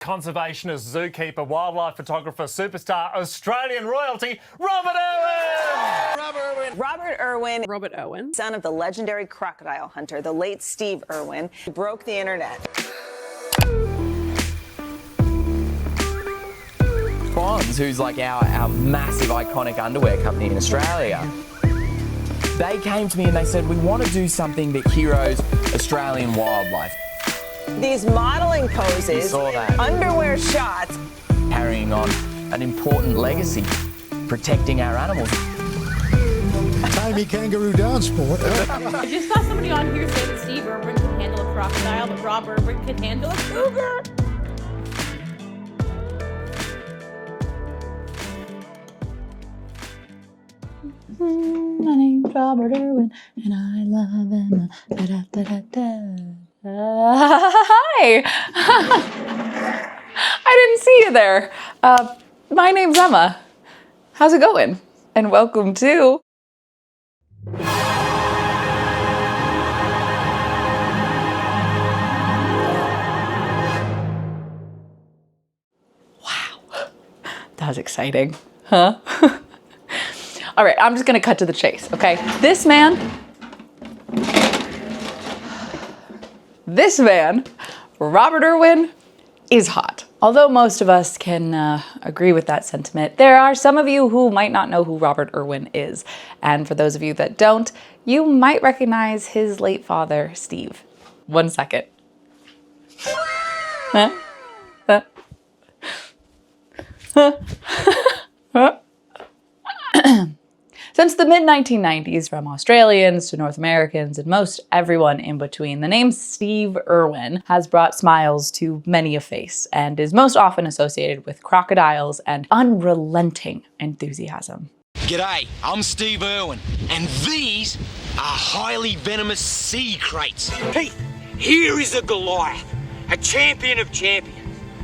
Conservationist, zookeeper, wildlife photographer, superstar, Australian royalty, Robert Irwin! Robert Irwin. Robert Irwin. Son of the legendary crocodile hunter, the late Steve Irwin, who broke the internet. Irwins, who's like our massive iconic underwear company in Australia, they came to me and they said, we want to do something that heroes Australian wildlife. These modeling poses, You saw that. underwear shots. Carrying on an important legacy, protecting our animals. Timey kangaroo down sport. I just saw somebody on here say that Steve Irwin can handle a crocodile, but Rob Irwin can handle a cougar. My name's Robert Irwin, and I love Emma. Hi! I didn't see you there. My name's Emma. How's it going? And welcome to... Wow. That was exciting, huh? All right, I'm just gonna cut to the chase, okay? This man, Robert Irwin, is hot. Although most of us can agree with that sentiment, there are some of you who might not know who Robert Irwin is. And for those of you that don't, you might recognize his late father, Steve. 1 second. Huh? Huh? Huh? Huh? Since the mid-1990s, from Australians to North Americans and most everyone in between, the name Steve Irwin has brought smiles to many a face and is most often associated with crocodiles and unrelenting enthusiasm. G'day, I'm Steve Irwin, and these are highly venomous sea crates. Pete, here is a Goliath, a champion of champions.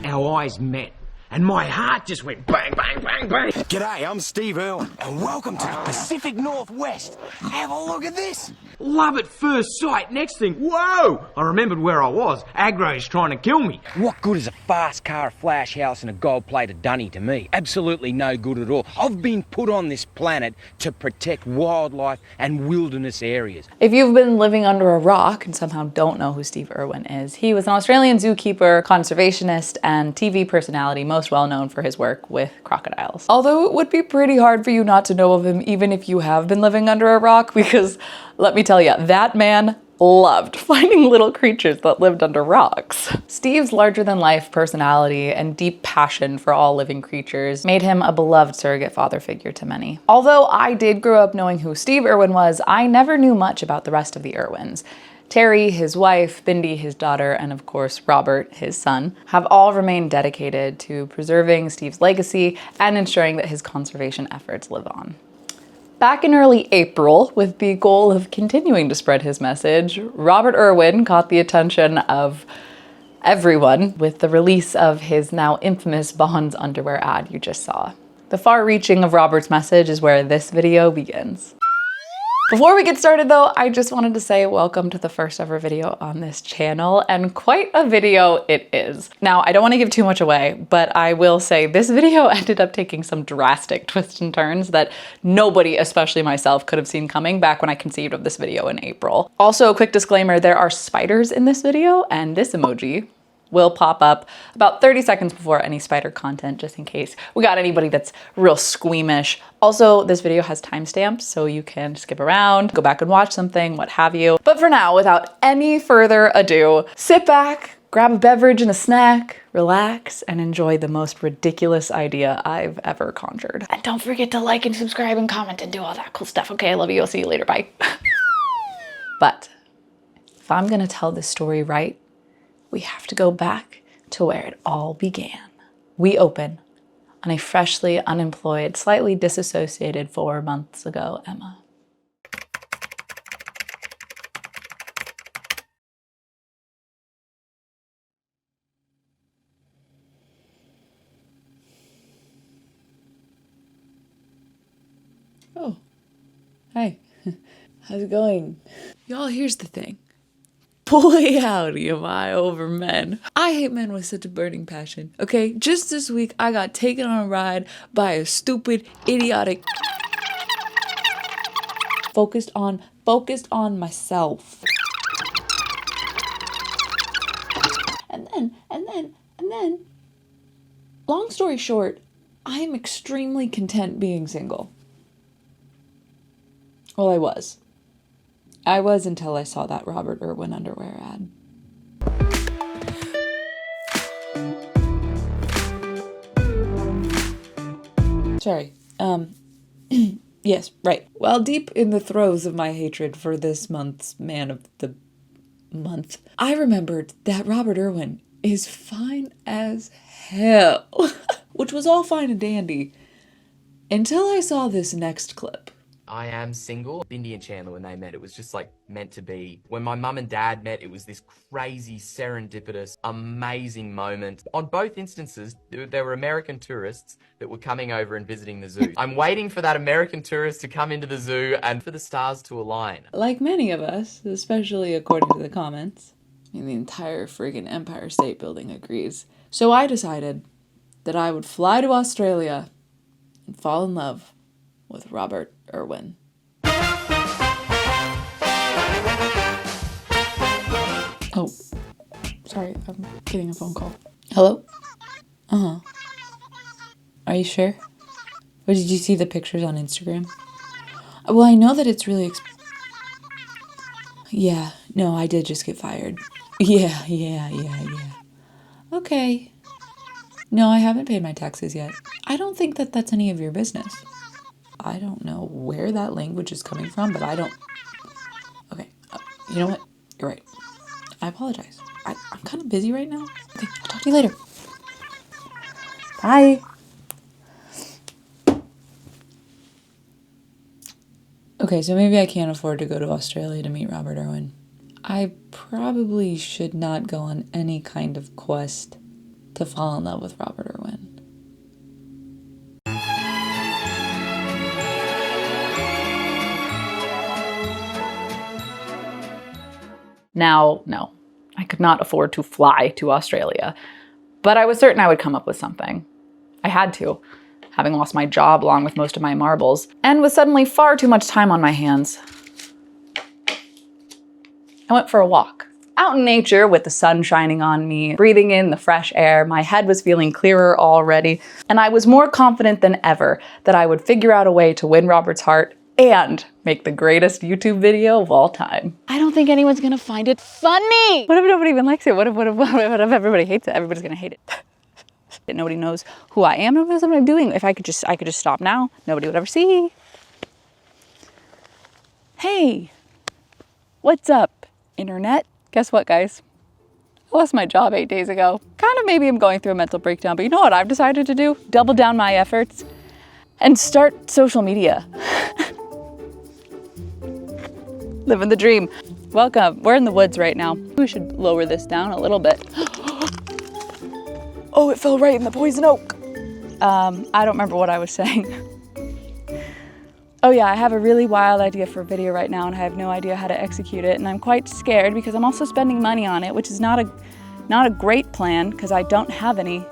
Our eyes met, and my heart just went bang, bang, bang, bang. G'day, I'm Steve Irwin, and welcome to the Pacific Northwest. Have a look at this. Love at first sight. Next thing, whoa! I remembered where I was. Agro's trying to kill me. What good is a fast car, a flash house and a gold-plated dunny to me? Absolutely no good at all. I've been put on this planet to protect wildlife and wilderness areas. If you've been living under a rock and somehow don't know who Steve Irwin is, he was an Australian zookeeper, conservationist, and TV personality most well known for his work with crocodiles. Although it would be pretty hard for you not to know of him even if you have been living under a rock, because let me tell you, that man loved finding little creatures that lived under rocks. Steve's larger-than-life personality and deep passion for all living creatures made him a beloved surrogate father figure to many. Although I did grow up knowing who Steve Irwin was, I never knew much about the rest of the Irwins. Terry, his wife, Bindi, his daughter, and of course Robert, his son, have all remained dedicated to preserving Steve's legacy and ensuring that his conservation efforts live on. Back in early April, with the goal of continuing to spread his message, Robert Irwin caught the attention of everyone with the release of his now infamous Bonds underwear ad you just saw. The far-reaching of Robert's message is where this video begins. Before we get started though, I just wanted to say welcome to the first ever video on this channel, and quite a video it is. Now, I don't want to give too much away, but I will say this video ended up taking some drastic twists and turns that nobody, especially myself, could have seen coming back when I conceived of this video in April. Also, a quick disclaimer, there are spiders in this video, and this emoji will pop up about 30 seconds before any spider content, just in case we got anybody that's real squeamish. Also, this video has timestamps, so you can skip around, go back and watch something, what have you. But for now, without any further ado, sit back, grab a beverage and a snack, relax, and enjoy the most ridiculous idea I've ever conjured. And don't forget to like and subscribe and comment and do all that cool stuff, okay? I love you, I'll see you later, bye. But if I'm gonna tell this story right, we have to go back to where it all began. We open on a freshly unemployed, slightly disassociated 4 months ago, Emma. Oh, hi. How's it going? Y'all, here's the thing. Boy, howdy, am I over men. I hate men with such a burning passion, okay? Just this week, I got taken on a ride by a stupid, idiotic... Focused on myself. And then, long story short, I am extremely content being single. Well, I was. I was until I saw that Robert Irwin underwear ad. Sorry. Yes, right. While deep in the throes of my hatred for this month's man of the month, I remembered that Robert Irwin is fine as hell. Which was all fine and dandy until I saw this next clip. I am single. Bindi and Chandler, when they met, it was just like meant to be. When my mum and dad met, it was this crazy, serendipitous, amazing moment. On both instances, there were American tourists that were coming over and visiting the zoo. I'm waiting for that American tourist to come into the zoo and for the stars to align. Like many of us, especially according to the comments, I mean, the entire friggin' Empire State Building agrees. So I decided that I would fly to Australia and fall in love with Robert Irwin. Oh, sorry, I'm getting a phone call. Hello? Uh-huh. Are you sure? Or did you see the pictures on Instagram? Well, I know that it's really yeah, no, I did just get fired. Yeah. Okay. No, I haven't paid my taxes yet. I don't think that that's any of your business. I don't know where that language is coming from, but I don't... Okay, you know what? You're right. I apologize. I'm kind of busy right now. Okay, I'll talk to you later. Bye. Okay, so maybe I can't afford to go to Australia to meet Robert Irwin. I probably should not go on any kind of quest to fall in love with Robert Irwin. Now, no, I could not afford to fly to Australia, but I was certain I would come up with something. I had to, having lost my job along with most of my marbles, and with suddenly far too much time on my hands. I went for a walk. Out in nature with the sun shining on me, breathing in the fresh air, my head was feeling clearer already, and I was more confident than ever that I would figure out a way to win Robert's heart and make the greatest YouTube video of all time. I don't think anyone's gonna find it funny. What if nobody even likes it? What if everybody hates it? Everybody's gonna hate it. Nobody knows who I am, nobody knows what I'm doing. If I could just stop now, nobody would ever see. Hey, what's up, internet? Guess what, guys? I lost my job 8 days ago. Kind of maybe I'm going through a mental breakdown, but you know what I've decided to do? Double down my efforts and start social media. Living the dream. Welcome. We're in the woods right now. We should lower this down a little bit. Oh, it fell right in the poison oak. I don't remember what I was saying. Oh yeah, I have a really wild idea for a video right now and I have no idea how to execute it, and I'm quite scared because I'm also spending money on it, which is not a great plan because I don't have any.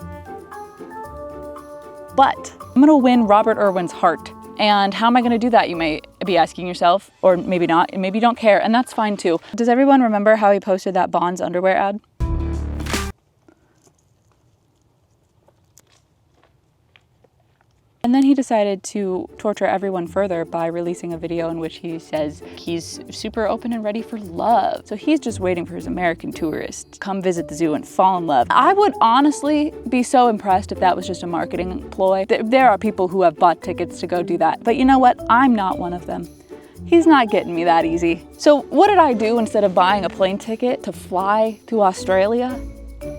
But I'm gonna win Robert Irwin's heart. And how am I gonna do that, you may be asking yourself, or maybe not, and maybe you don't care, and that's fine too. Does everyone remember how he posted that Bonds underwear ad? And then he decided to torture everyone further by releasing a video in which he says he's super open and ready for love. So he's just waiting for his American tourist to come visit the zoo and fall in love. I would honestly be so impressed if that was just a marketing ploy. There are people who have bought tickets to go do that. But you know what? I'm not one of them. He's not getting me that easy. So what did I do instead of buying a plane ticket to fly to Australia?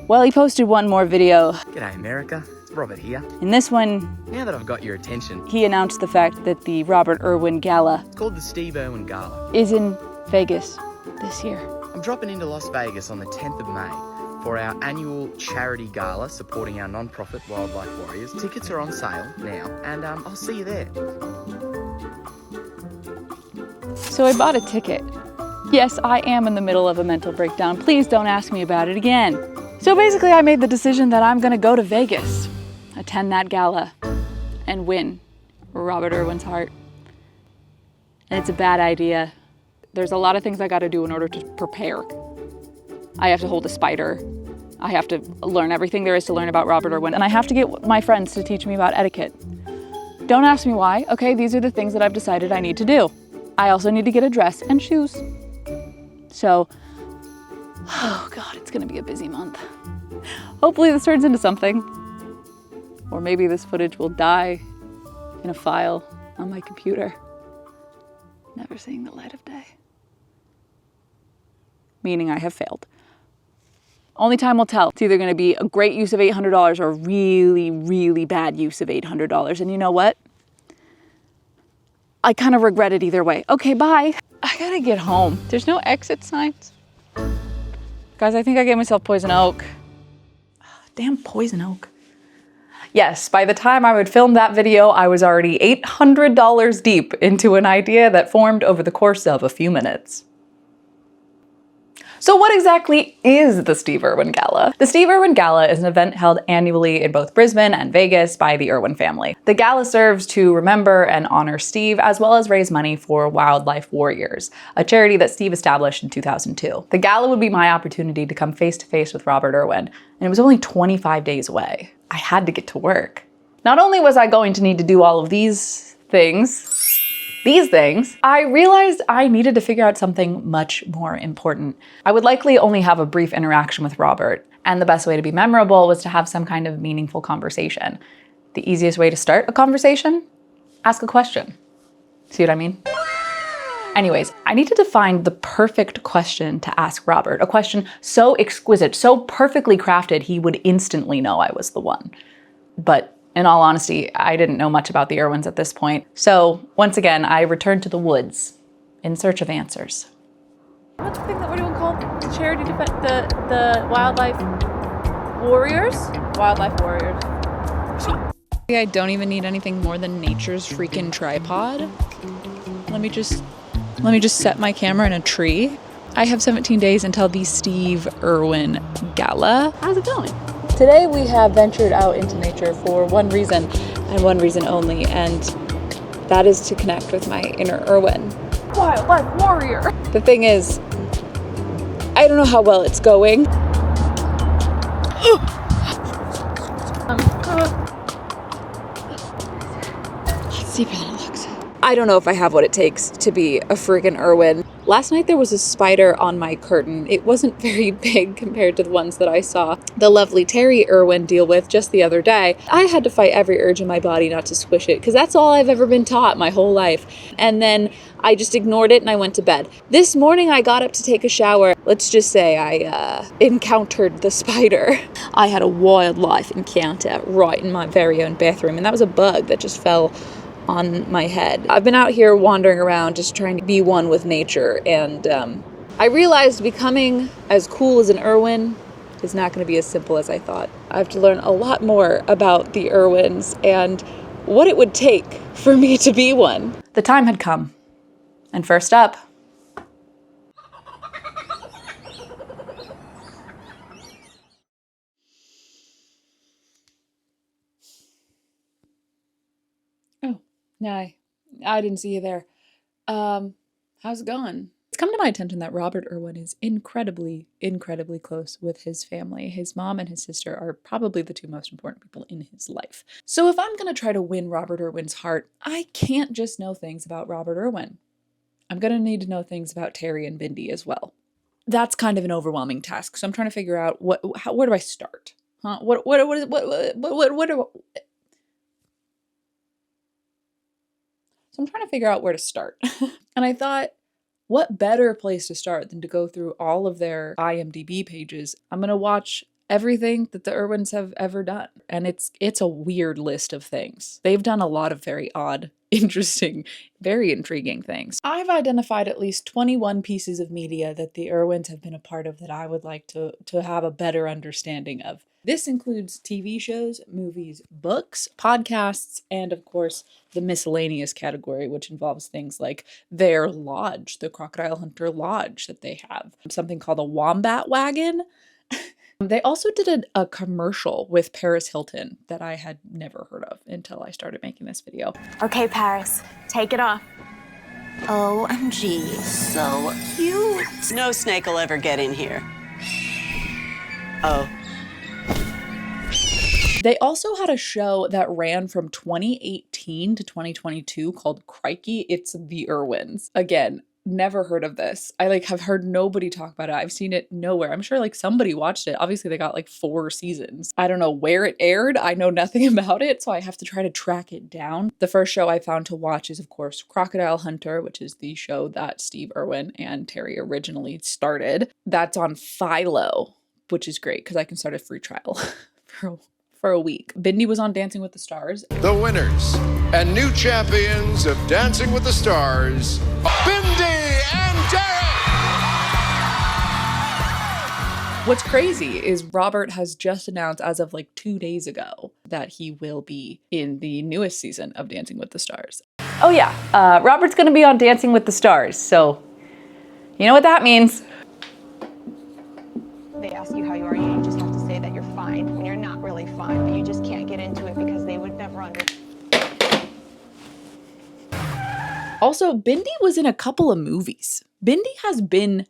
Well, he posted one more video. G'day, America. Robert here. In this one, Now that I've got your attention, he announced the fact that the Robert Irwin Gala it's called the Steve Irwin Gala. is in Vegas this year. I'm dropping into Las Vegas on the 10th of May for our annual charity gala supporting our non-profit wildlife warriors. Tickets are on sale now, and I'll see you there. So I bought a ticket, Yes, I am in the middle of a mental breakdown. Please don't ask me about it again. So basically, I made the decision that I'm gonna go to Vegas, attend that gala, and win Robert Irwin's heart. And it's a bad idea. There's a lot of things I gotta do in order to prepare. I have to hold a spider. I have to learn everything there is to learn about Robert Irwin, and I have to get my friends to teach me about etiquette. Don't ask me why. Okay, these are the things that I've decided I need to do. I also need to get a dress and shoes. So, oh God, it's gonna be a busy month. Hopefully this turns into something. Or maybe this footage will die in a file on my computer, never seeing the light of day. Meaning I have failed. Only time will tell. It's either gonna be a great use of $800 or a really, really bad use of $800. And you know what? I kind of regret it either way. Okay, bye. I gotta get home. There's no exit signs. Guys, I think I gave myself poison oak. Damn poison oak. Yes, by the time I would film that video, I was already $800 deep into an idea that formed over the course of a few minutes. So what exactly is the Steve Irwin Gala? The Steve Irwin Gala is an event held annually in both Brisbane and Vegas by the Irwin family. The gala serves to remember and honor Steve, as well as raise money for Wildlife Warriors, a charity that Steve established in 2002. The gala would be my opportunity to come face to face with Robert Irwin, and it was only 25 days away. I had to get to work. Not only was I going to need to do all of these things, I realized I needed to figure out something much more important. I would likely only have a brief interaction with Robert, and the best way to be memorable was to have some kind of meaningful conversation. The easiest way to start a conversation? Ask a question. See what I mean? Anyways, I needed to find the perfect question to ask Robert, a question so exquisite, so perfectly crafted, he would instantly know I was the one. But in all honesty, I didn't know much about the Irwins at this point. So once again, I returned to the woods in search of answers. What's the thing that we're doing called? The charity defense, the Wildlife Warriors? Wildlife Warriors. I don't even need anything more than nature's freaking tripod. Let me just set my camera in a tree. I have 17 days until the Steve Irwin Gala. How's it going? Today we have ventured out into nature for one reason and one reason only, and that is to connect with my inner Irwin. Wildlife warrior! The thing is, I don't know how well it's going. It's deeper than it looks. I don't know if I have what it takes to be a friggin' Irwin. Last night there was a spider on my curtain. It wasn't very big compared to the ones that I saw the lovely Terry Irwin deal with just the other day. I had to fight every urge in my body not to squish it, because that's all I've ever been taught my whole life. And then I just ignored it and I went to bed. This morning I got up to take a shower. Let's just say I encountered the spider. I had a wildlife encounter right in my very own bathroom, and that was a bug that just fell on my head. I've been out here wandering around just trying to be one with nature, and I realized becoming as cool as an Irwin is not going to be as simple as I thought. I have to learn a lot more about the Irwins and what it would take for me to be one. The time had come, and first up, no, I didn't see you there. How's it going? It's come to my attention that Robert Irwin is incredibly, incredibly close with his family. His mom and his sister are probably the two most important people in his life. So if I'm gonna try to win Robert Irwin's heart, I can't just know things about Robert Irwin. I'm gonna need to know things about Terry and Bindi as well. That's kind of an overwhelming task. So I'm trying to figure out where do I start? Huh? So I'm trying to figure out where to start. And I thought, what better place to start than to go through all of their IMDb pages? I'm gonna watch everything that the Irwins have ever done. And it's a weird list of things. They've done a lot of very odd, interesting, very intriguing things. I've identified at least 21 pieces of media that the Irwins have been a part of that I would like to have a better understanding of. This includes TV shows, movies, books, podcasts, and of course, the miscellaneous category, which involves things like their lodge, the Crocodile Hunter Lodge that they have, something called a wombat wagon. They also did a commercial with Paris Hilton that I had never heard of until I started making this video. Okay, Paris, take it off. OMG, so cute. No snake will ever get in here. Oh. They also had a show that ran from 2018 to 2022 called Crikey, It's the Irwins. Again, never heard of this. I have heard nobody talk about it. I've seen it nowhere. I'm sure somebody watched it. Obviously they got 4 seasons. I don't know where it aired. I know nothing about it, so I have to try to track it down. The first show I found to watch is of course Crocodile Hunter, which is the show that Steve Irwin and Terry originally started. That's on Philo, which is great because I can start a free trial for a week. Bindi was on Dancing with the Stars. The winners and new champions of Dancing with the Stars, Bindi and Derek! What's crazy is Robert has just announced as of 2 days ago that he will be in the newest season of Dancing with the Stars. Oh yeah, Robert's gonna be on Dancing with the Stars, so you know what that means. They ask you how you are, you just have to say that you're fine when you're not really fine, but you just can't get into it because they would never understand. Also, Bindi was in a couple of movies. Bindi has been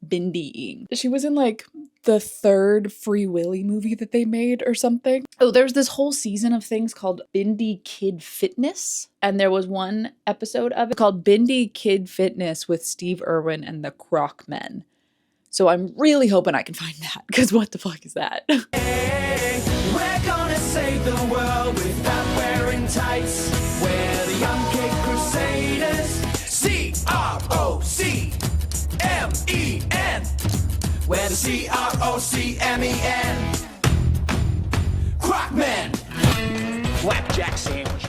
Bindying. She was in the 3rd Free Willy movie that they made or something. Oh, there's this whole season of things called Bindi Kid Fitness. And there was one episode of it called Bindi Kid Fitness with Steve Irwin and the Croc Men. So I'm really hoping I can find that, because what the fuck is that? Hey, we're gonna save the world without wearing tights. We're the Young Kid Crusaders. C-R-O-C-M-E-N. We're the C-R-O-C-M-E-N. Croc Men. Flapjack sandwich.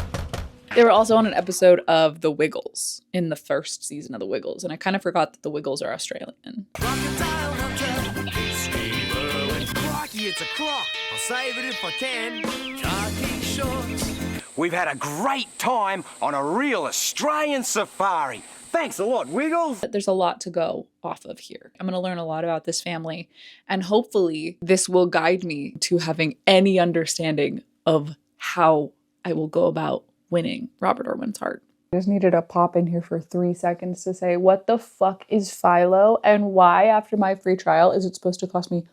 They were also on an episode of The Wiggles in the first season of The Wiggles, and I kind of forgot that The Wiggles are Australian. Crocodile Hunter, Steve Irwin. Crocky, it's a croc. I'll save it if I can. Khaki shorts. We've had a great time on a real Australian safari. Thanks a lot, Wiggles. There's a lot to go off of here. I'm going to learn a lot about this family, and hopefully this will guide me to having any understanding of how I will go about winning Robert Irwin's heart. I just needed to pop in here for 3 seconds to say, what the fuck is Philo, and why after my free trial is it supposed to cost me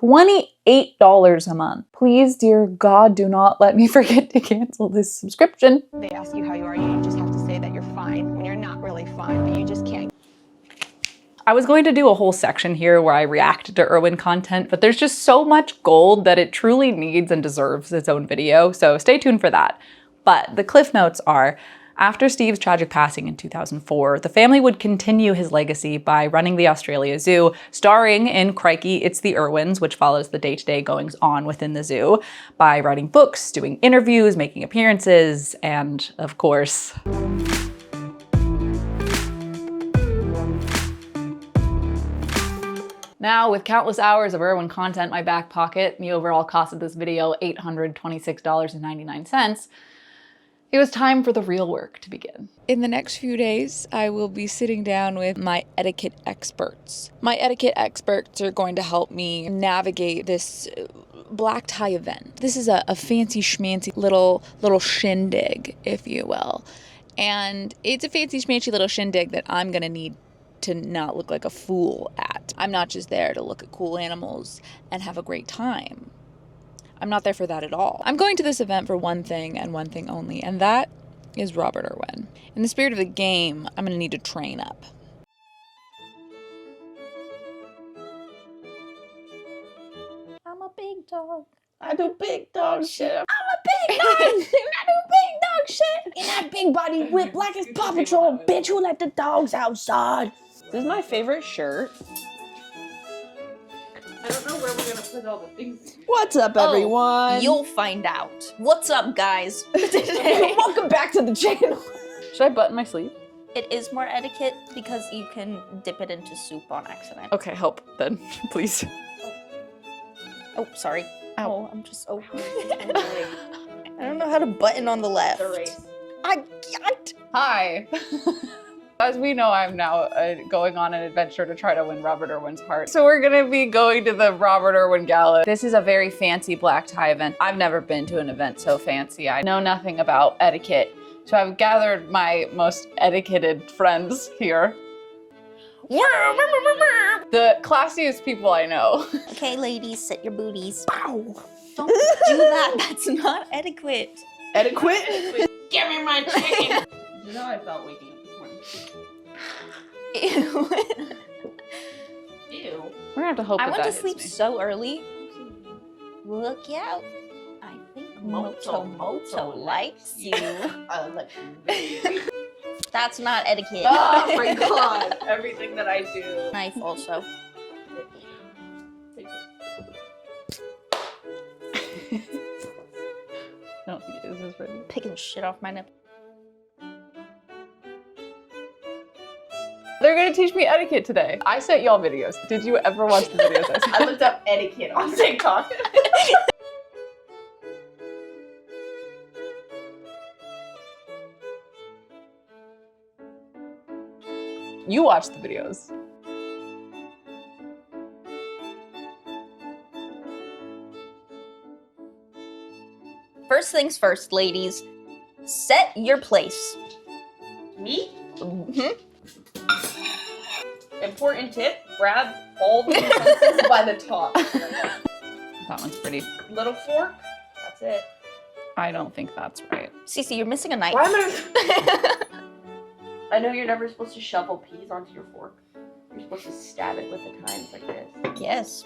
$28 a month? Please, dear God, do not let me forget to cancel this subscription. They ask you how you are, you just have to say that you're fine when you're not really fine, but you just can't. I was going to do a whole section here where I react to Irwin content, but there's just so much gold that it truly needs and deserves its own video, so stay tuned for that. But the cliff notes are, after Steve's tragic passing in 2004, the family would continue his legacy by running the Australia Zoo, starring in Crikey, It's the Irwins, which follows the day-to-day goings-on within the zoo, by writing books, doing interviews, making appearances, and, of course, now, with countless hours of Irwin content in my back pocket, the overall cost of this video $826.99, it was time for the real work to begin. In the next few days, I will be sitting down with my etiquette experts. My etiquette experts are going to help me navigate this black tie event. This is a fancy schmancy little shindig, if you will. And it's a fancy schmancy little shindig that I'm gonna need to not look like a fool at. I'm not just there to look at cool animals and have a great time. I'm not there for that at all. I'm going to this event for one thing and one thing only, and that is Robert Irwin. In the spirit of the game, I'm gonna need to train up. I'm a big dog. I do big dog shit. I'm a big dog, and I do big dog shit. In that big body whip like it's Paw Patrol, bitch, who let the dogs outside? This is my favorite shirt. I don't know where we're gonna put all the things. What's up, everyone? You'll find out. What's up, guys? Welcome back to the channel. Should I button my sleeve? It is more etiquette because you can dip it into soup on accident. Okay, help then, please. Oh, sorry. Ow. Oh, I'm just I don't know how to button on the left. I can't. Hi. As we know, I'm now going on an adventure to try to win Robert Irwin's heart. So we're gonna be going to the Robert Irwin Gala. This is a very fancy black tie event. I've never been to an event so fancy. I know nothing about etiquette. So I've gathered my most etiquetted friends here. The classiest people I know. Okay, ladies, sit your booties. Ow. Don't do that. That's not etiquette. Etiquette? Give me my chicken. You know I felt waking up this morning. Ew. Ew. We're gonna have to hope I that went to hits sleep me. so early. Look out. I think Moto likes you. That's not etiquette. Oh my god. Everything that I do. Knife also. I don't think it is ready. Picking shit off my nipple. They're gonna teach me etiquette today. I sent y'all videos. Did you ever watch the videos I sent? I looked up etiquette on TikTok. You watched the videos. First things first, ladies. Set your place. Me? Mm-hmm. Important tip, grab all the utensils by the top. That one's pretty. Little fork, that's it. I don't think that's right. Cece, you're missing a knife. Why am I... I know you're never supposed to shovel peas onto your fork. You're supposed to stab it with the tines like this. Yes.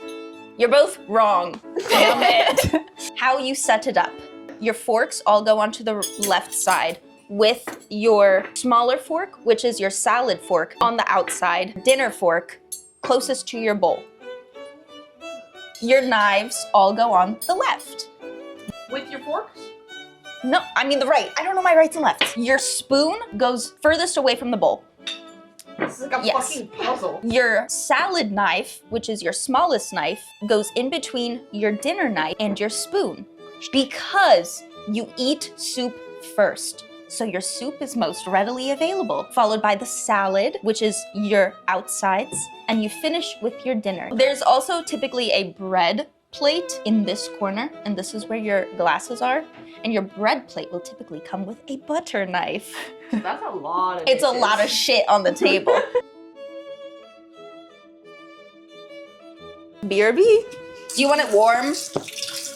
You're both wrong. Damn it. How you set it up. Your forks all go onto the left side with your smaller fork, which is your salad fork, on the outside. Dinner fork closest to your bowl. Your knives all go on the left. With your forks? No, I mean the right. I don't know my rights and lefts. Your spoon goes furthest away from the bowl. This is like a fucking puzzle. Your salad knife, which is your smallest knife, goes in between your dinner knife and your spoon because you eat soup first. So your soup is most readily available, followed by the salad, which is your outsides, and you finish with your dinner. There's also typically a bread plate in this corner, and this is where your glasses are. And your bread plate will typically come with a butter knife. That's a lot of It's a lot of shit on the table. BRB. Do you want it warm?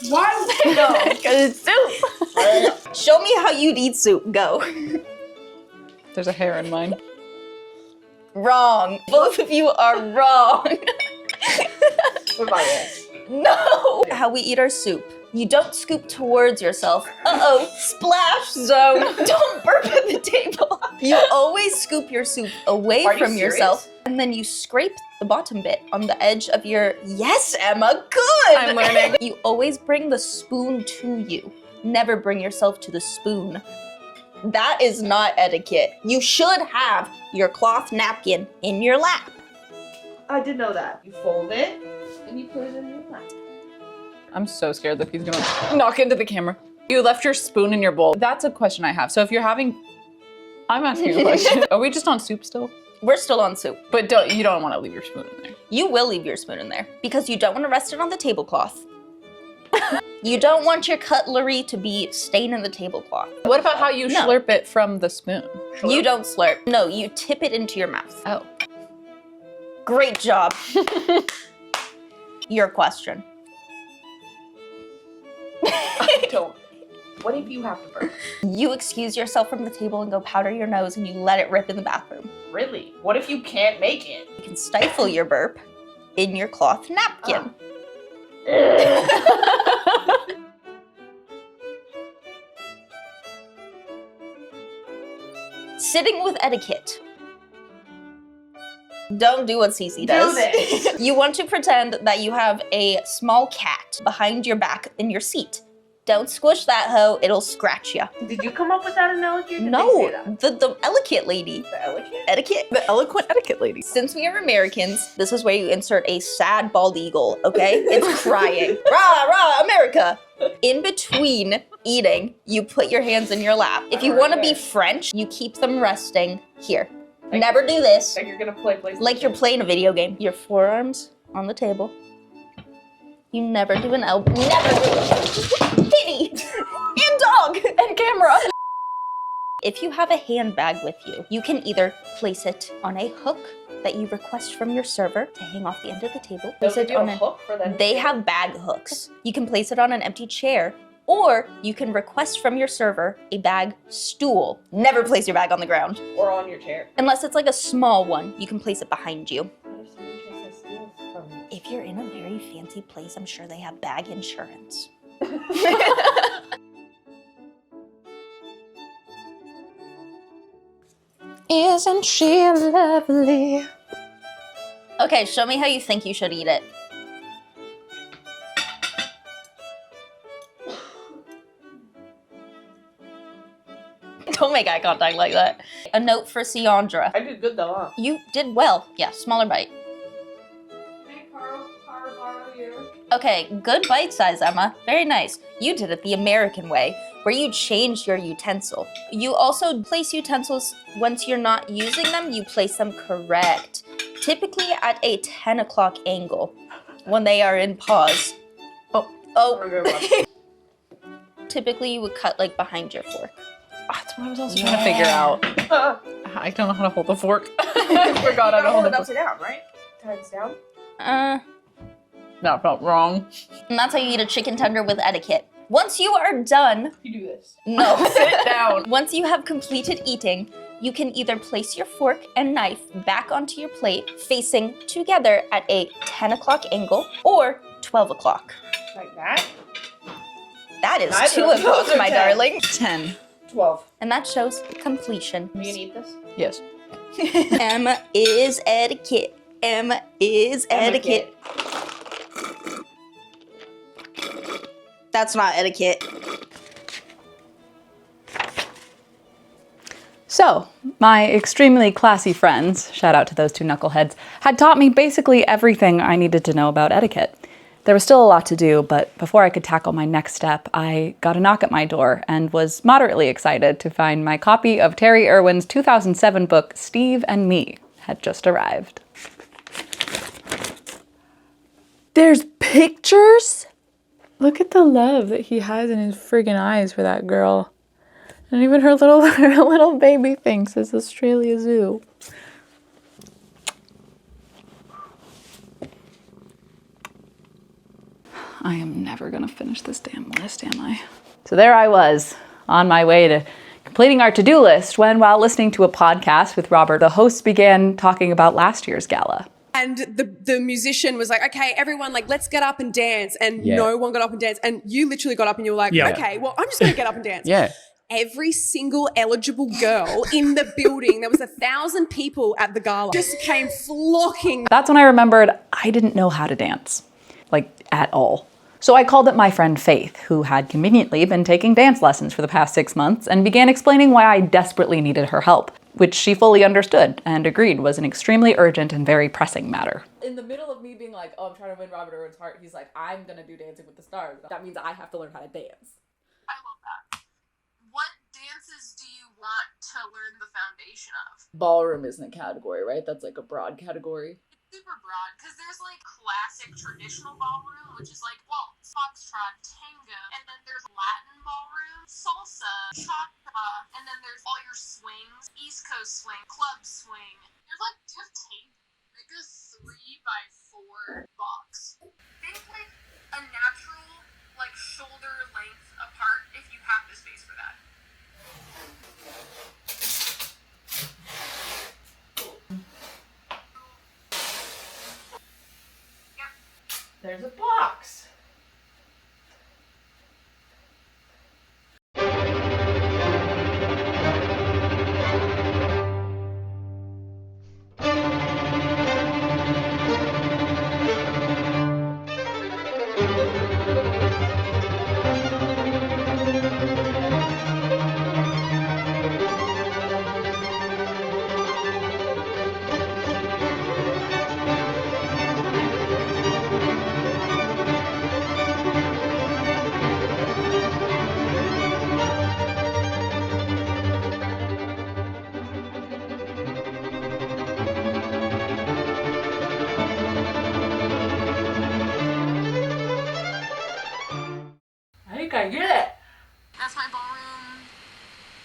Why? No, because it's soup. Show me how you'd eat soup. Go. There's a hair in mine. Wrong. Both of you are wrong. What about it? No. How we eat our soup. You don't scoop towards yourself. Uh-oh, splash zone. Don't burp at the table. You always scoop your soup away from yourself, and then you scrape the bottom bit on the edge of your, yes, Emma, good. I'm learning. You always bring the spoon to you. Never bring yourself to the spoon. That is not etiquette. You should have your cloth napkin in your lap. I did know that. You fold it, and you put it in your lap. I'm so scared that he's gonna knock into the camera. You left your spoon in your bowl. That's a question I have. So if you're having, I'm asking you a question. Are we just on soup still? We're still on soup. But you don't want to leave your spoon in there. You will leave your spoon in there because you don't want to rest it on the tablecloth. You don't want your cutlery to be staining the tablecloth. What about how you slurp it from the spoon? You don't slurp. No, you tip it into your mouth. Oh. Great job. Your question. Don't. What if you have to burp? You excuse yourself from the table and go powder your nose and you let it rip in the bathroom. Really? What if you can't make it? You can stifle your burp in your cloth napkin. Sitting with etiquette. Don't do what Cece does. Do this. You want to pretend that you have a small cat behind your back in your seat. Don't squish that hoe, it'll scratch ya. Did you come up with that analogy? Or did No, they say that? the etiquette lady. The etiquette? Etiquette. The eloquent etiquette lady. Since we are Americans, this is where you insert a sad bald eagle, okay? It's crying. Rah, rah, America. In between eating, you put your hands in your lap. If you want to be French, you keep them resting here. Never do this. Like you're gonna play PlayStation. Like you're playing a video game. Your forearms on the table. You never do an elbow. Never do kitty and dog and camera. If you have a handbag with you, you can either place it on a hook that you request from your server to hang off the end of the table. Place it on a hook for them. They have bag hooks. You can place it on an empty chair, or you can request from your server a bag stool. Never place your bag on the ground. Or on your chair. Unless it's like a small one, you can place it behind you. If you're in a very fancy place, I'm sure they have bag insurance. Isn't she lovely? Okay, show me how you think you should eat it. Don't make eye contact like that. A note for Siandra. I did good though, huh? You did well. Yeah, smaller bite. Hey, Carl, borrow you. Okay, good bite size, Emma. Very nice. You did it the American way, where you changed your utensil. You also place utensils, once you're not using them, you place them correct. Typically at a 10 o'clock angle, when they are in pause. Oh. Typically you would cut like behind your fork. That's what I was also trying to figure out. I don't know how to hold the fork. I forgot how to hold it it. upside down, right? Tides down. That felt wrong. And that's how you eat a chicken tender with etiquette. Once you are done, You do this. no, Sit down. Once you have completed eating, you can either place your fork and knife back onto your plate, facing together at a 10 o'clock angle or 12 o'clock. Like that? That is Neither 2 of those o'clock, are my 10. darling. 10. 12. And that shows completion. You gonna eat this? Yes. Emma is etiquette. Emma is etiquette. That's not etiquette. So, my extremely classy friends, shout out to those two knuckleheads, had taught me basically everything I needed to know about etiquette. There was still a lot to do, but before I could tackle my next step, I got a knock at my door and was moderately excited to find my copy of Terry Irwin's 2007 book, Steve and Me, had just arrived. There's pictures? Look at the love that he has in his friggin' eyes for that girl. And even her little baby thing says Australia Zoo. I am never gonna finish this damn list, am I? So there I was, on my way to completing our to-do list, when, while listening to a podcast with Robert, the hosts began talking about last year's gala. And the musician was like, okay, everyone, like, let's get up and dance. And Yeah. no one got up and danced. And you literally got up and you were like, Yeah. okay, well, I'm just going to get up and dance. Yeah. Every single eligible girl in the building, there was 1,000 people at the gala, just came flocking. That's when I remembered I didn't know how to dance, like at all. So I called up my friend Faith, who had conveniently been taking dance lessons for the past 6 months, and began explaining why I desperately needed her help, which she fully understood and agreed was an extremely urgent and very pressing matter. In the middle of me being like, oh, I'm trying to win Robert Irwin's heart, he's like, I'm gonna do Dancing with the Stars. That means I have to learn how to dance. I love that. What dances do you want to learn the foundation of? Ballroom isn't a category, right? That's like a broad category. It's super broad, because there's like classic traditional ballroom, which is like waltz, foxtrot, tango, and then there's Latin ballroom, salsa, cha-cha, and then there's all your swings, East Coast swing, club swing. There's like, do you have tape? Like a 3x4 box. Think like a natural, like shoulder length apart if you have the space for that. There's a box.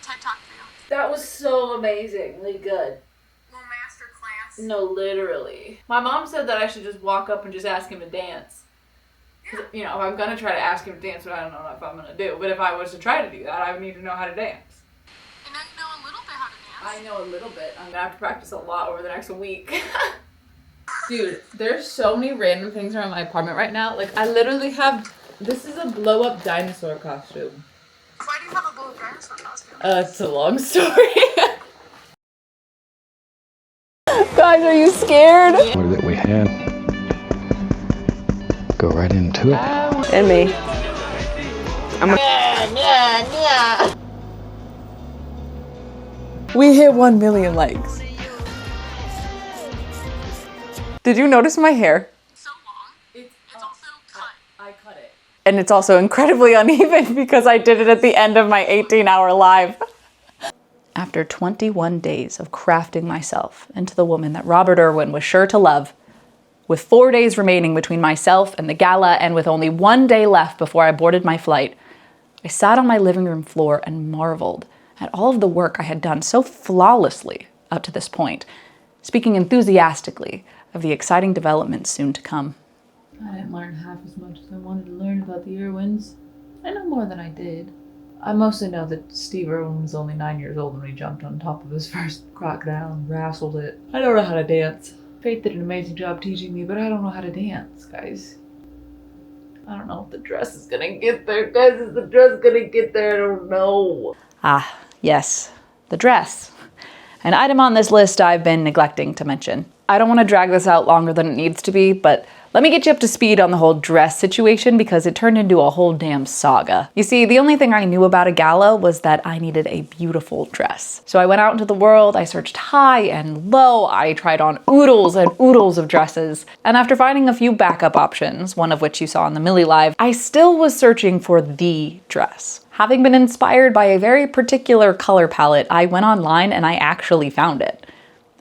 TikTok for you. That was so amazingly good. Little master class. No, literally. My mom said that I should just walk up and just ask him to dance. You know, I'm gonna try to ask him to dance, but I don't know if I'm gonna do. But if I was to try to do that, I would need to know how to dance. And now you know a little bit how to dance. I know a little bit. I'm gonna have to practice a lot over the next week. Dude, there's so many random things around my apartment right now. Like, I literally have, this is a blow-up dinosaur costume. Why do you have a blow-up dinosaur costume? It's a long story. Guys, are you scared? What that we had. Go right into it. And me. We hit 1 million likes. Did you notice my hair? So long. It's also cut. I cut it. And it's also incredibly uneven because I did it at the end of my 18-hour live. After 21 days of crafting myself into the woman that Robert Irwin was sure to love, with 4 days remaining between myself and the gala and with only 1 day left before I boarded my flight, I sat on my living room floor and marveled at all of the work I had done so flawlessly up to this point, speaking enthusiastically of the exciting developments soon to come. I didn't learn half as much as I wanted to learn about the Irwins. I know more than I did. I mostly know that Steve Irwin was only 9 years old when he jumped on top of his first crocodile and wrestled it. I don't know how to dance. Faith did an amazing job teaching me, but I don't know how to dance, guys. I don't know if the dress is gonna get there, guys. Is the dress gonna get there? I don't know. Ah, yes, the dress. An item on this list I've been neglecting to mention. I don't want to drag this out longer than it needs to be, but let me get you up to speed on the whole dress situation because it turned into a whole damn saga. You see, the only thing I knew about a gala was that I needed a beautiful dress. So I went out into the world, I searched high and low, I tried on oodles and oodles of dresses, and after finding a few backup options, one of which you saw in the Milli Live, I still was searching for the dress. Having been inspired by a very particular color palette, I went online and I actually found it.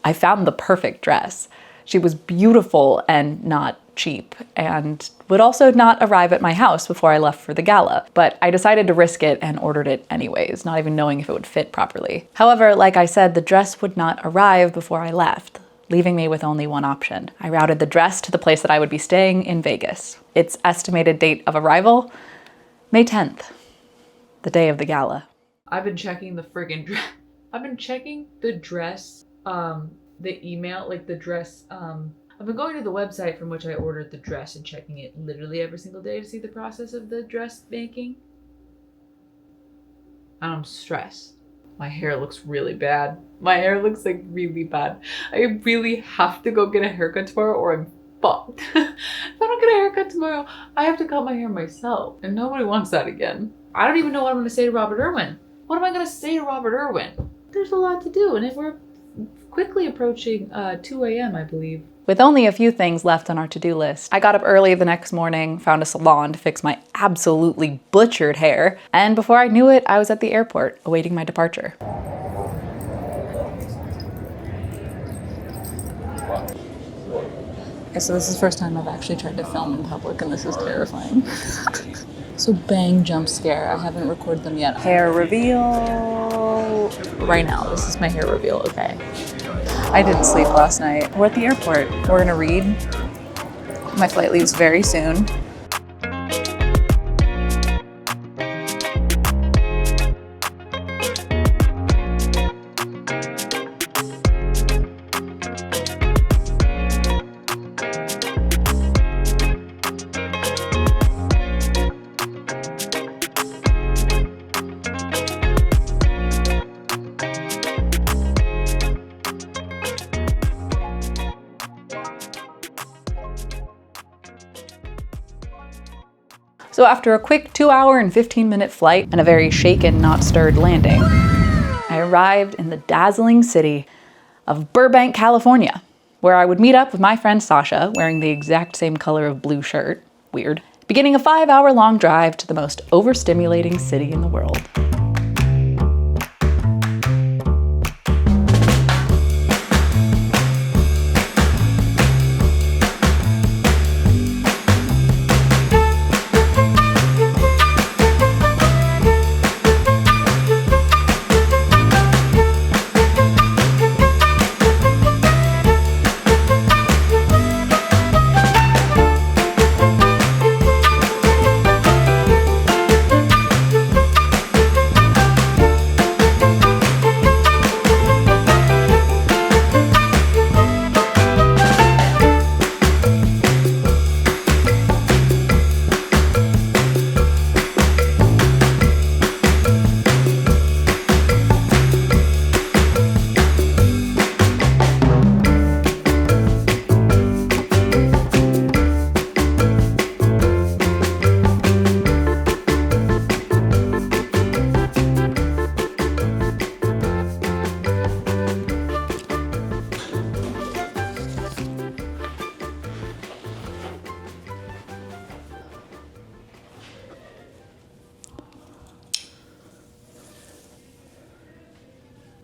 I found the perfect dress. She was beautiful and not cheap, and would also not arrive at my house before I left for the gala, but I decided to risk it and ordered it anyways, not even knowing if it would fit properly. However, like I said, the dress would not arrive before I left, leaving me with only one option. I routed the dress to the place that I would be staying in Vegas. Its estimated date of arrival, May 10th, the day of the gala. I've been checking the friggin' dress. I've been checking the dress, the email, like the dress, I've been going to the website from which I ordered the dress and checking it literally every single day to see the process of the dress making. I'm stressed. My hair looks really bad. My hair looks like really bad. I really have to go get a haircut tomorrow or I'm fucked. If I don't get a haircut tomorrow, I have to cut my hair myself. And nobody wants that again. I don't even know what I'm going to say to Robert Irwin. What am I going to say to Robert Irwin? There's a lot to do, and if we're quickly approaching 2 a.m., I believe. With only a few things left on our to-do list, I got up early the next morning, found a salon to fix my absolutely butchered hair, and before I knew it, I was at the airport awaiting my departure. Okay, so this is the first time I've actually tried to film in public, and this is terrifying. So bang, jump scare. I haven't recorded them yet. Hair reveal. Right now, this is my hair reveal, okay. I didn't sleep last night. We're at the airport. We're gonna read. My flight leaves very soon. So after a quick 2-hour and 15-minute flight and a very shaken, not stirred landing, I arrived in the dazzling city of Burbank, California, where I would meet up with my friend Sasha, wearing the exact same color of blue shirt, weird, beginning a 5-hour-long drive to the most overstimulating city in the world.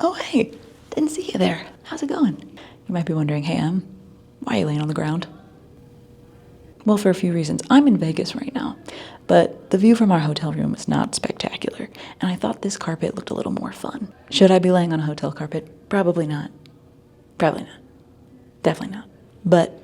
Oh, hey, didn't see you there. How's it going? You might be wondering, hey, why are you laying on the ground? Well, for a few reasons. I'm in Vegas right now, but the view from our hotel room is not spectacular, and I thought this carpet looked a little more fun. Should I be laying on a hotel carpet? Probably not. Probably not. Definitely not. But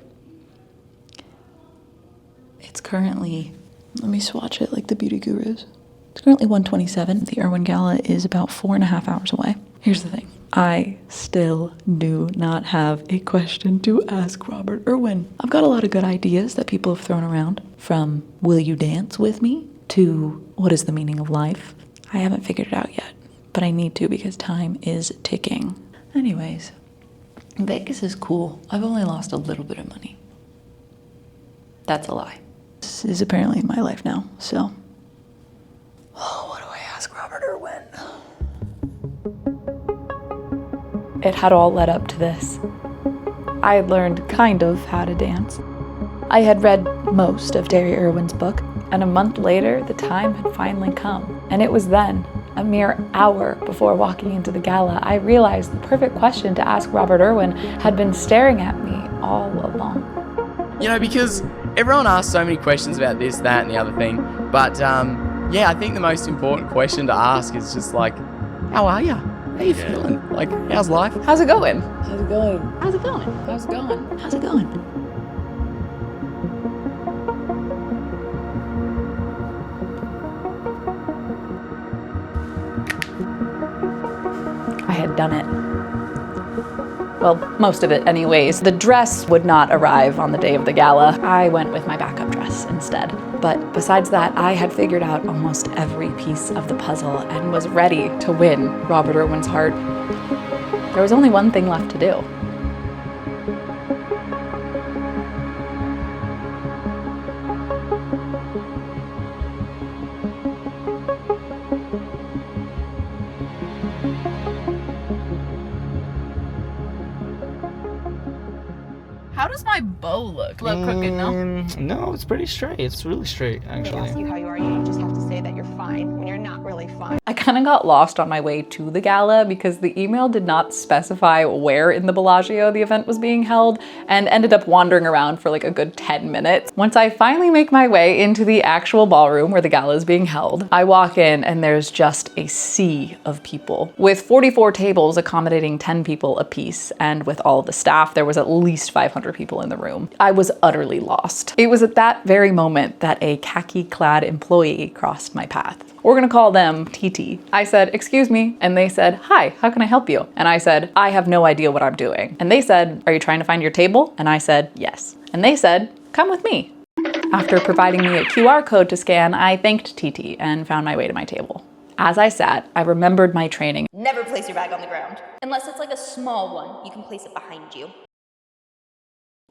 it's currently, let me swatch it like the beauty gurus. It's currently 1:27. The Irwin Gala is about 4.5 hours away. Here's the thing. I still do not have a question to ask Robert Irwin. I've got a lot of good ideas that people have thrown around, from will you dance with me to what is the meaning of life. I haven't figured it out yet, but I need to because time is ticking. Anyways, Vegas is cool. I've only lost a little bit of money. That's a lie. This is apparently my life now, so. Oh, what do I ask Robert Irwin? It had all led up to this. I had learned kind of how to dance. I had read most of Derry Irwin's book, and a month later, the time had finally come. And it was then, a mere hour before walking into the gala, I realized the perfect question to ask Robert Irwin had been staring at me all along. You know, because everyone asks so many questions about this, that, and the other thing, but yeah, I think the most important question to ask is just like, how are you? How you feeling? Like, how's life? How's it going? How's it going? How's it going? How's it going? How's it going? I had done it. Well, most of it anyways. The dress would not arrive on the day of the gala. I went with my backup dress instead. But besides that, I had figured out almost every piece of the puzzle and was ready to win Robert Irwin's heart. There was only one thing left to do. How does my bow look? Look crooked, no? No, it's pretty straight. It's really straight, actually. They ask you how you are, you just have to say that you're fine when you're not really fine. I kind of got lost on my way to the gala because the email did not specify where in the Bellagio the event was being held, and ended up wandering around for like a good 10 minutes. Once I finally make my way into the actual ballroom where the gala is being held, I walk in and there's just a sea of people. With 44 tables accommodating 10 people apiece, and with all of the staff, there was at least 500 people in the room. I was utterly lost. It was at that very moment that a khaki-clad employee crossed my path. We're gonna call them TT. I said, excuse me, and they said, hi, how can I help you? And I said, I have no idea what I'm doing. And they said, are you trying to find your table? And I said, yes. And they said, come with me. After providing me a QR code to scan, I thanked TT and found my way to my table. As I sat, I remembered my training. Never place your bag on the ground. Unless it's like a small one, you can place it behind you.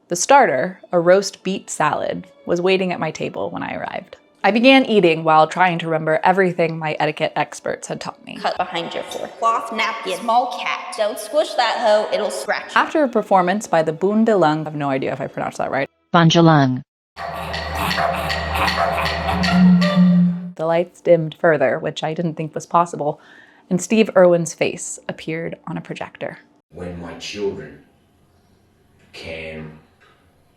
The starter, a roast beet salad, was waiting at my table when I arrived. I began eating while trying to remember everything my etiquette experts had taught me. Cut behind your fork. Cloth napkin. Small cat. Don't squish that hoe, it'll scratch you. After a performance by the Boon de Lung, I have no idea if I pronounced that right. Bunjalung. The lights dimmed further, which I didn't think was possible, and Steve Irwin's face appeared on a projector. When my children can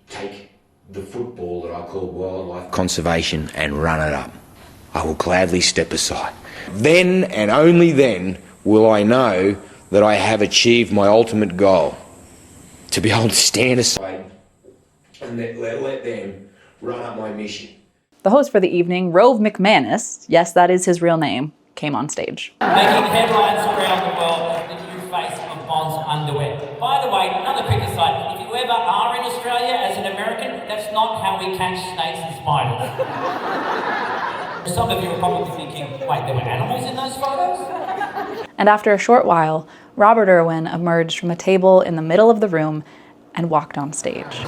take the football that I call wildlife conservation and run it up, I will gladly step aside. Then and only then will I know that I have achieved my ultimate goal, to be able to stand aside and let them run up my mission. The host for the evening, Rove McManus, yes, that is his real name, came on stage. Making headlines around the world, the new face of Bond's underwear. By the way, another quick aside, if you ever are in Australia as an American, that's not how we catch snakes and spiders. Some of you are probably thinking, wait, there were animals in those photos? And after a short while, Robert Irwin emerged from a table in the middle of the room and walked on stage.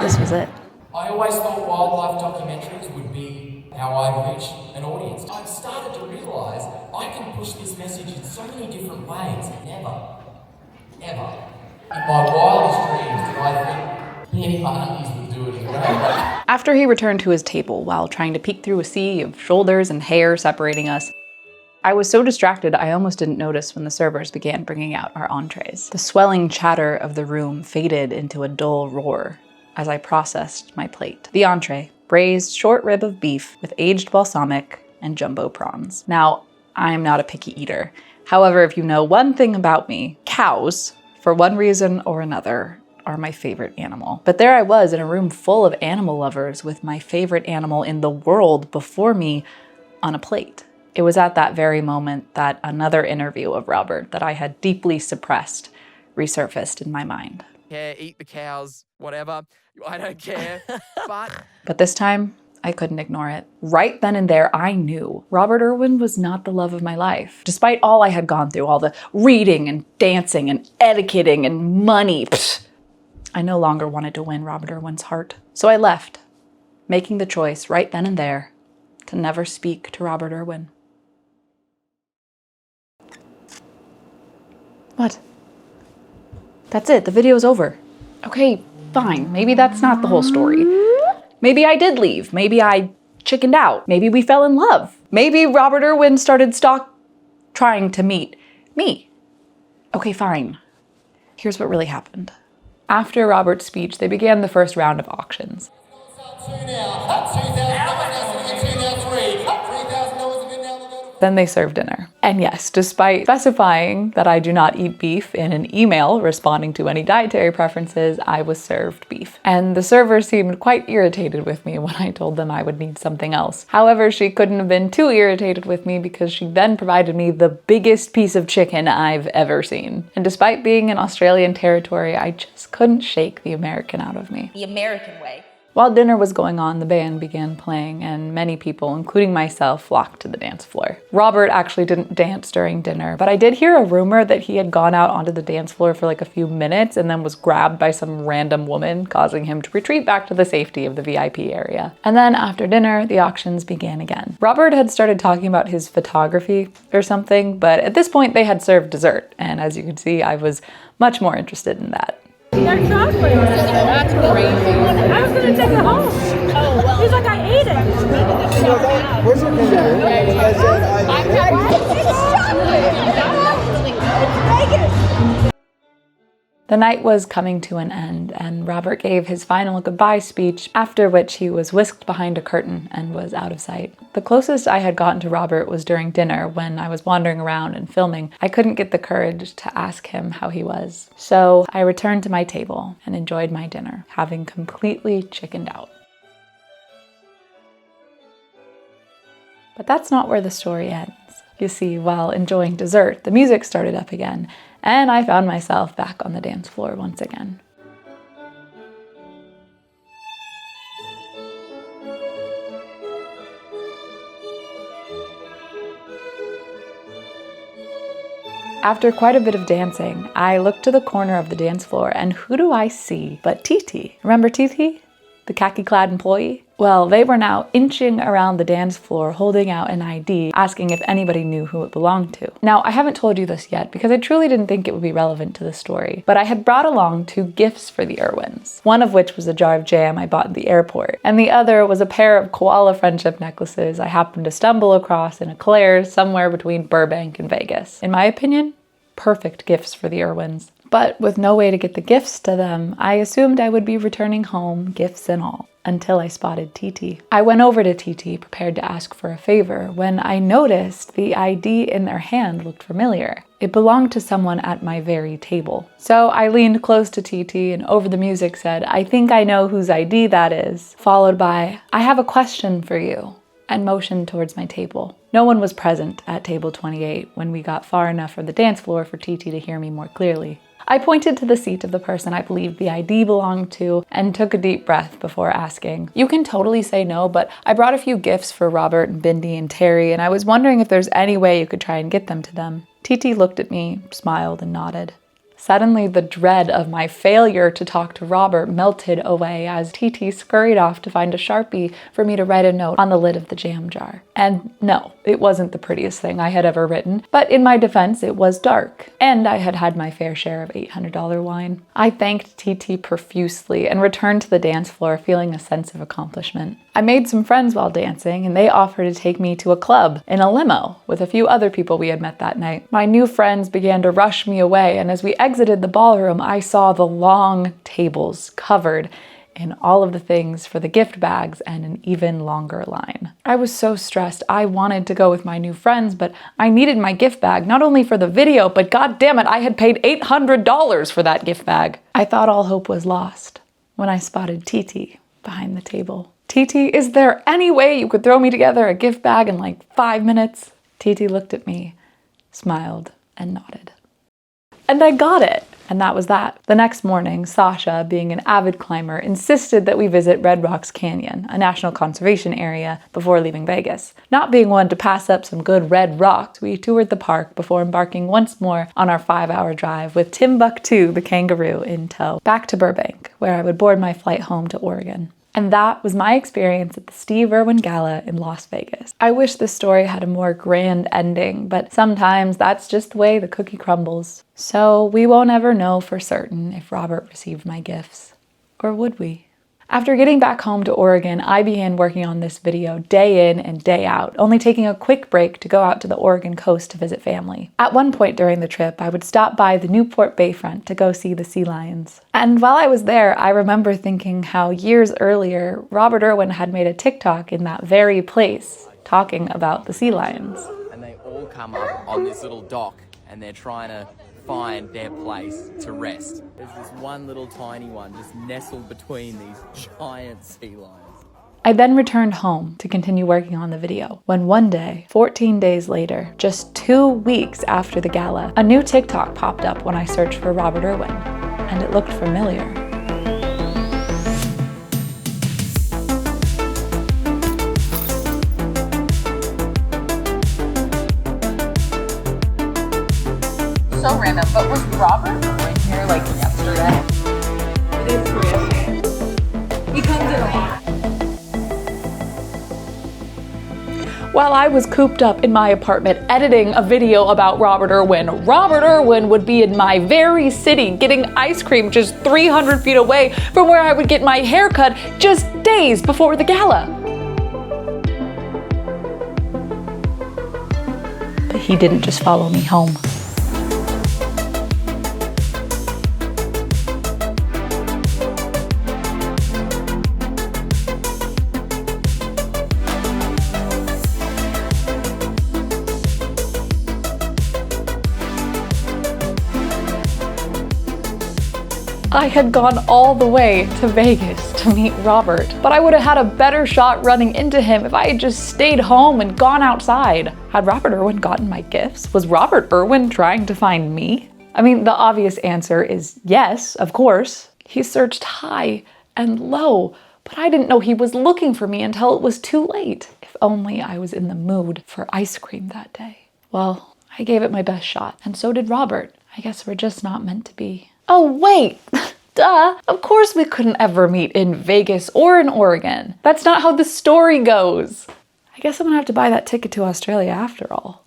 This was it. I always thought wildlife documentaries would be how I reach an audience. I've started to realise I can push this message in so many different ways. Never, ever, in my wildest dreams did I think Penny Barnaby's would do it as well. After he returned to his table while trying to peek through a sea of shoulders and hair separating us, I was so distracted I almost didn't notice when the servers began bringing out our entrees. The swelling chatter of the room faded into a dull roar as I processed my plate. The entree, braised short rib of beef with aged balsamic and jumbo prawns. Now, I'm not a picky eater. However, if you know one thing about me, cows, for one reason or another, are my favorite animal. But there I was in a room full of animal lovers with my favorite animal in the world before me on a plate. It was at that very moment that another interview of Robert that I had deeply suppressed resurfaced in my mind. Yeah, eat the cows, whatever. I don't care. But this time, I couldn't ignore it. Right then and there, I knew Robert Irwin was not the love of my life. Despite all I had gone through, all the reading and dancing and etiquetting and money, I no longer wanted to win Robert Irwin's heart. So I left, making the choice right then and there to never speak to Robert Irwin. What? That's it, the video's over. Okay, fine, maybe that's not the whole story. Maybe I did leave, maybe I chickened out, maybe we fell in love. Maybe Robert Irwin started trying to meet me. Okay, fine. Here's what really happened. After Robert's speech, they began the first round of auctions. Then they served dinner. And yes, despite specifying that I do not eat beef in an email responding to any dietary preferences, I was served beef. And the server seemed quite irritated with me when I told them I would need something else. However, she couldn't have been too irritated with me because she then provided me the biggest piece of chicken I've ever seen. And despite being in Australian territory, I just couldn't shake the American out of me. The American way. While dinner was going on, the band began playing, and many people, including myself, flocked to the dance floor. Robert actually didn't dance during dinner, but I did hear a rumor that he had gone out onto the dance floor for like a few minutes and then was grabbed by some random woman, causing him to retreat back to the safety of the VIP area. And then after dinner, the auctions began again. Robert had started talking about his photography or something, but at this point they had served dessert, and as you can see, I was much more interested in that. Dark chocolate. That's crazy. I was gonna take it home. Oh well. He's like, I ate it. Where's your computer? The night was coming to an end, and Robert gave his final goodbye speech, after which he was whisked behind a curtain and was out of sight. The closest I had gotten to Robert was during dinner when I was wandering around and filming. I couldn't get the courage to ask him how he was. So I returned to my table and enjoyed my dinner, having completely chickened out. But that's not where the story ends. You see, while enjoying dessert, the music started up again, and I found myself back on the dance floor once again. After quite a bit of dancing, I looked to the corner of the dance floor, and who do I see but TT? Remember TT? The khaki-clad employee? Well, they were now inching around the dance floor holding out an ID, asking if anybody knew who it belonged to. Now, I haven't told you this yet because I truly didn't think it would be relevant to the story, but I had brought along 2 gifts for the Irwins, one of which was a jar of jam I bought at the airport, and the other was a pair of koala friendship necklaces I happened to stumble across in a Claire's somewhere between Burbank and Vegas. In my opinion, perfect gifts for the Irwins. But with no way to get the gifts to them, I assumed I would be returning home, gifts and all, until I spotted TT. I went over to TT, prepared to ask for a favor, when I noticed the ID in their hand looked familiar. It belonged to someone at my very table. So I leaned close to TT and over the music said, "I think I know whose ID that is," followed by, "I have a question for you," and motioned towards my table. No one was present at table 28 when we got far enough from the dance floor for TT to hear me more clearly. I pointed to the seat of the person I believed the ID belonged to and took a deep breath before asking, "You can totally say no, but I brought a few gifts for Robert and Bindi and Terry, and I was wondering if there's any way you could try and get them to them." TT looked at me, smiled, and nodded. Suddenly, the dread of my failure to talk to Robert melted away as TT scurried off to find a Sharpie for me to write a note on the lid of the jam jar. And no, it wasn't the prettiest thing I had ever written, but in my defense, it was dark, and I had had my fair share of $800 wine. I thanked TT profusely and returned to the dance floor feeling a sense of accomplishment. I made some friends while dancing, and they offered to take me to a club in a limo with a few other people we had met that night. My new friends began to rush me away, and as we exited the ballroom, I saw the long tables covered in all of the things for the gift bags and an even longer line. I was so stressed. I wanted to go with my new friends, but I needed my gift bag, not only for the video, but god damn it, I had paid $800 for that gift bag. I thought all hope was lost when I spotted TT behind the table. TT, is there any way you could throw me together a gift bag in like 5 minutes? TT looked at me, smiled, and nodded. And I got it. And that was that. The next morning, Sasha, being an avid climber, insisted that we visit Red Rocks Canyon, a national conservation area, before leaving Vegas. Not being one to pass up some good red rocks, we toured the park before embarking once more on our 5-hour drive with Timbuktu, the kangaroo, in tow, back to Burbank, where I would board my flight home to Oregon. And that was my experience at the Steve Irwin Gala in Las Vegas. I wish this story had a more grand ending, but sometimes that's just the way the cookie crumbles. So we won't ever know for certain if Robert received my gifts. Or would we? After getting back home to Oregon, I began working on this video day in and day out, only taking a quick break to go out to the Oregon coast to visit family. At one point during the trip, I would stop by the Newport Bayfront to go see the sea lions. And while I was there, I remember thinking how years earlier, Robert Irwin had made a TikTok in that very place, talking about the sea lions. And they all come up on this little dock and they're trying to find their place to rest. There's this one little tiny one just nestled between these giant sea lions. I then returned home to continue working on the video, when one day, 14 days later, just 2 weeks after the gala, a new TikTok popped up when I searched for Robert Irwin, and it looked familiar. So random, but was Robert Irwin here like yesterday? It is weird. He comes in a lot. While I was cooped up in my apartment editing a video about Robert Irwin would be in my very city getting ice cream just 300 feet away from where I would get my hair cut just days before the gala. But he didn't just follow me home. I had gone all the way to Vegas to meet Robert, but I would have had a better shot running into him if I had just stayed home and gone outside. Had Robert Irwin gotten my gifts? Was Robert Irwin trying to find me? I mean, the obvious answer is yes, of course. He searched high and low, but I didn't know he was looking for me until it was too late. If only I was in the mood for ice cream that day. Well, I gave it my best shot, and so did Robert. I guess we're just not meant to be. Oh, wait! Duh! Of course we couldn't ever meet in Vegas or in Oregon. That's not how the story goes. I guess I'm gonna have to buy that ticket to Australia after all.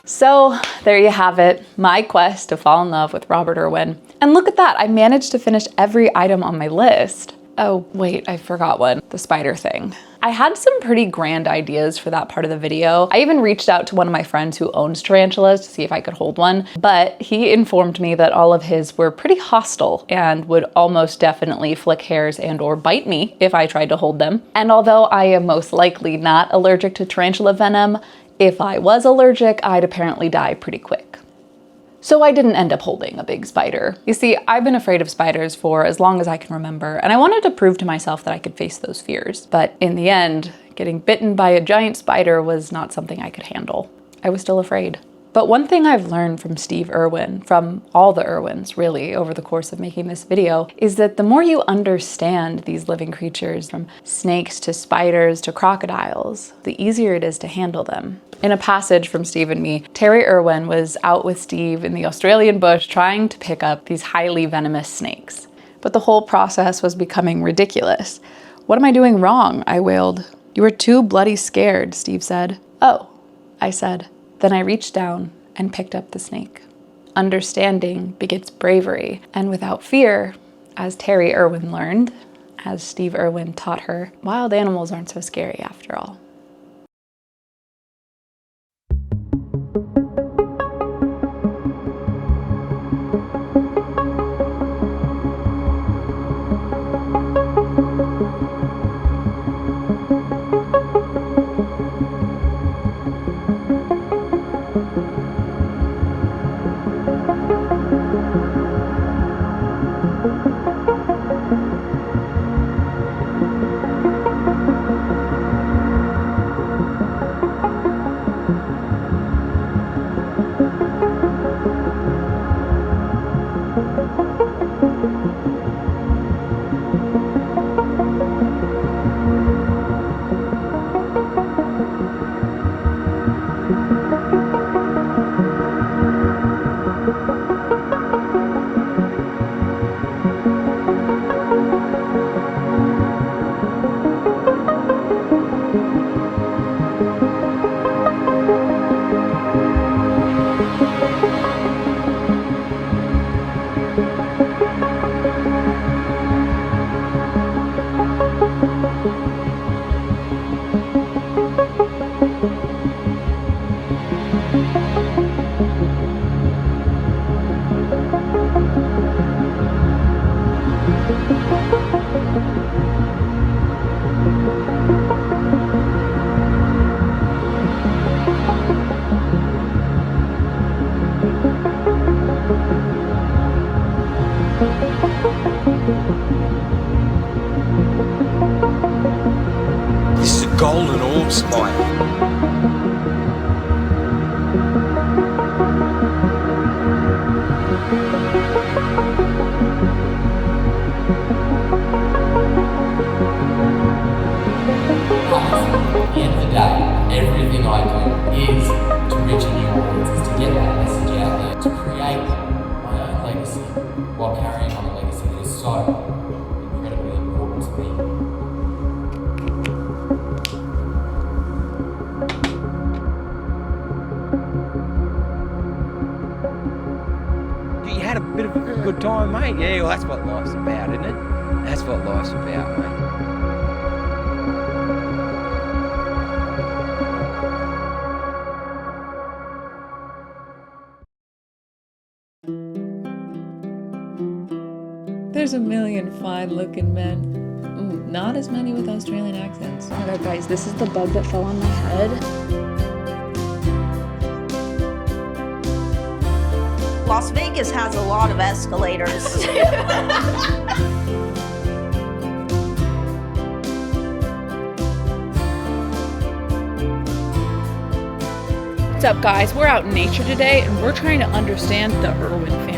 So there you have it, my quest to fall in love with Robert Irwin. And look at that, I managed to finish every item on my list. Oh, wait, I forgot one, the spider thing. I had some pretty grand ideas for that part of the video. I even reached out to one of my friends who owns tarantulas to see if I could hold one, but he informed me that all of his were pretty hostile and would almost definitely flick hairs and or bite me if I tried to hold them. And although I am most likely not allergic to tarantula venom, if I was allergic, I'd apparently die pretty quick. So I didn't end up holding a big spider. You see, I've been afraid of spiders for as long as I can remember, and I wanted to prove to myself that I could face those fears. But in the end, getting bitten by a giant spider was not something I could handle. I was still afraid. But one thing I've learned from Steve Irwin, from all the Irwins really, over the course of making this video, is that the more you understand these living creatures, from snakes to spiders to crocodiles, the easier it is to handle them. In a passage from Steve and me, Terry Irwin was out with Steve in the Australian bush trying to pick up these highly venomous snakes. But the whole process was becoming ridiculous. "What am I doing wrong?" I wailed. "You were too bloody scared," Steve said. "Oh," I said. Then I reached down and picked up the snake. Understanding begets bravery, and without fear, As Terry Irwin learned, as Steve Irwin taught her, wild animals aren't so scary after all. This is a golden orb spider. At the end of the day, everything I do is to reach a new audience, is to get that message out there, to create my own legacy while carrying on a legacy that is so incredibly important to me. You had a bit of a good time, mate. Yeah, well, that's what life's about, isn't it? That's what life's about, mate. There's a million fine-looking men. Not as many with Australian accents. Oh my god, guys, this is the bug that fell on my head. Las Vegas has a lot of escalators. What's up, guys? We're out in nature today and we're trying to understand the Irwin family.